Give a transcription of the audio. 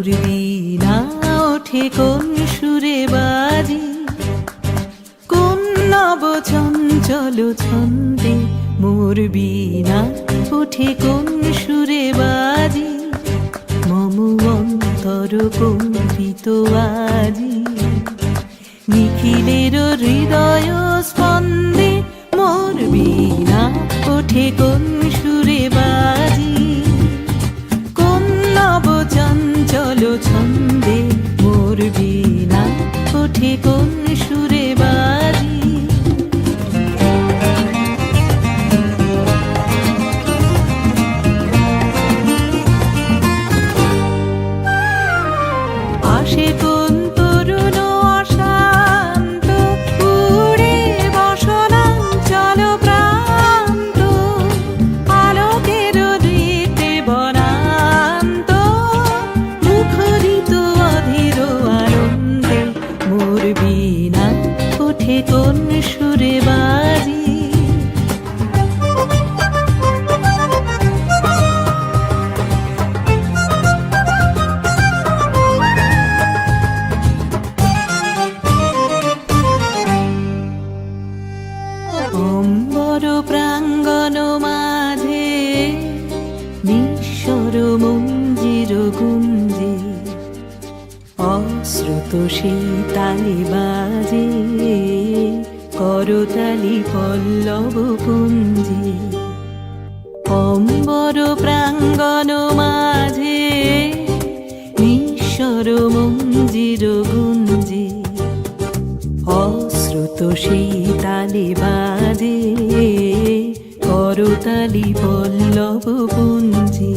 মোর বীণা ওঠে কোন সুরে বাজি, কোন নব চঞ্চল ছন্দে মোর বীণা ওঠে কোন সুরে বাজি, মম অন্তর কম্পিত আজি। নিখিলের হৃদয় স্পন্দে মোর বীণা ওঠে কোন সুরে বাজি, কোন নব চঞ্চল ছন্দে মোর বীণা ওঠে কোন সুরে বাজি। আসে কোন তরুণ অশান্ত উড়ে বসনাঞ্চল প্রান্ত, আলোকের দীপ্তে বনান্ত মুখরিত অধীর আনন্দে মোর বীণা ওঠে কোন সুরে বাজি। অম্বর প্রাঙ্গণ মাঝে নিঃস্বর মঞ্জির গুঞ্জে, অশ্রুত সেই তালে বাজে করতালি পল্লব পুঞ্জে। অম্বর প্রাঙ্গণ মাঝে নিঃস্বর মঞ্জির গুঞ্জে, অশ্রুত সেই তালে বাজে করতালি পল্লব পুঞ্জে।